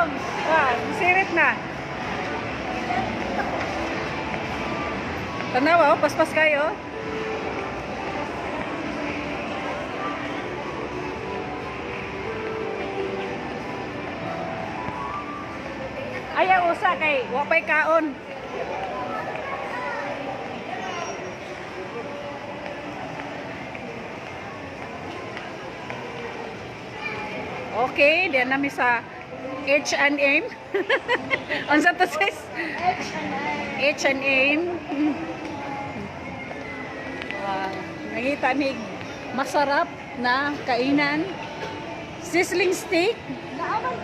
dong. Sirit na. Tanaw, paspas kayo. Ayaw usa kay wapay kaon. Okay, diyan nami sa H&M. Unsa to sis? H&M. Nakita mi masarap na kainan. Sizzling steak.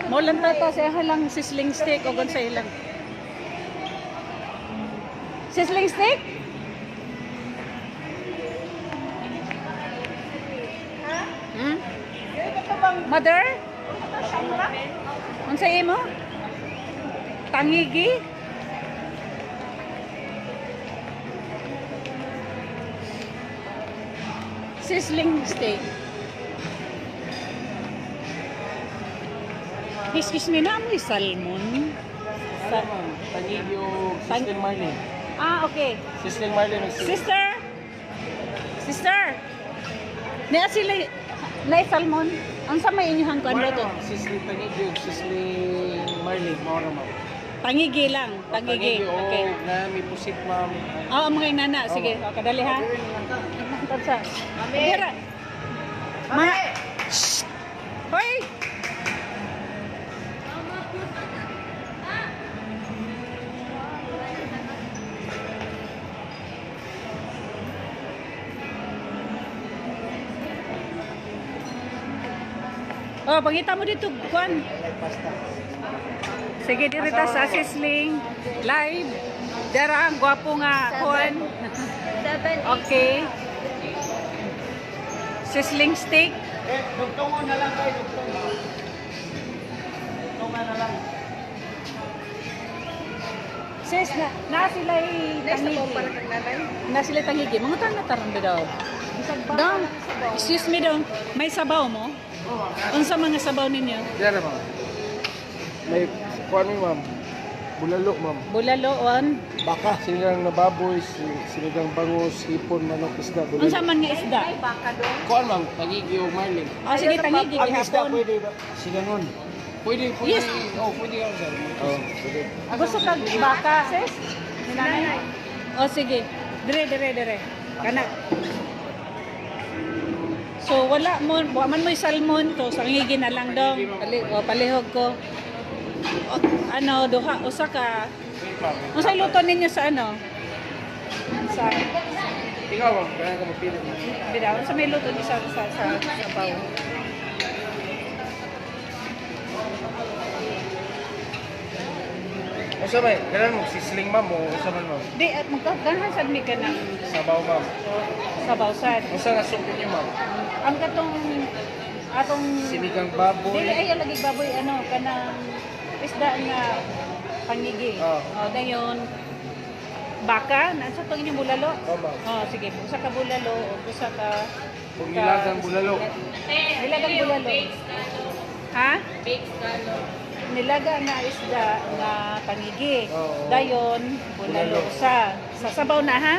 Mo lang tata sa lang sizzling steak o gon sa ilang. Sizzling steak? Hmm? Mother? Unsa imo? Tangigi? Sizzling steak. Excuse me, na mo salmon. Tangigi o Sister Marlene. Okay. Sister Marlene. Sister! Sister! Naya sila na salmon. Ang sa may inyong kuan to? Sister Tangigi o Sister Marlene. Maura ma'am. Tangigi lang. Tangigi. Okay. Na may pusit ma'am. Mga inana. Sige, kadali ha. Tansa. Mira. Mga... Shh! Hoy! Pangita mo dito, kuan. Sige, dito sa Sizzling Live. Dara, ang gwapo nga, kuan. Okay. Sizzling steak. Dugtungon na lang kayo, dugtungon. Dugtungon na lang. Sis, na sila tangigi. Na sila tangigi. Mga taran daw. Dong, excuse me dong. May sabaw mo? Unsa mga sabaw ninyo? Diyan ma'am. May kuan mi ma'am. Bulalo ma'am. Bulalo on. Baka sinigang na baboy, sinigang bangus, hipon, manok, isda. Unsa man nga isda? Kuan ma'am, tangigi o Marlene. Sige tangigi Ang isda gihapon. pwede ba? Sigangon. Pwede. Yes. Pwede ka sir. Pwede. Gusto kag baka, sis? Nanay. Sige. Dire. Kana. So wala man mo salmon to, sangigi na lang dong. Palihog ko. Usa ka. Unsa luto ninyo sa ano? Sa Ikaw ma'am, kaya ka mapili ma'am. Bidaw, sa may luto ni sa sabaw. Usa may, kailan mo sisling ma'am o usa man ma'am? Di at magkaganahan sad mi ka ng Sabaw ma'am. sabaw sad. Usa nga suko niyo ma'am? Ang atong Sinigang baboy. dili ay lagi baboy kanang isda na pangigi. Dayon baka nasa tong inyong bulalo. Ma'am. Sige, usa ka bulalo o usa ka Kung nilagang bulalo. nilagang bulalo. Ha? Nilaga na isda na pangigi. Oo. Dayon bulalo usa. Sa sabaw na ha?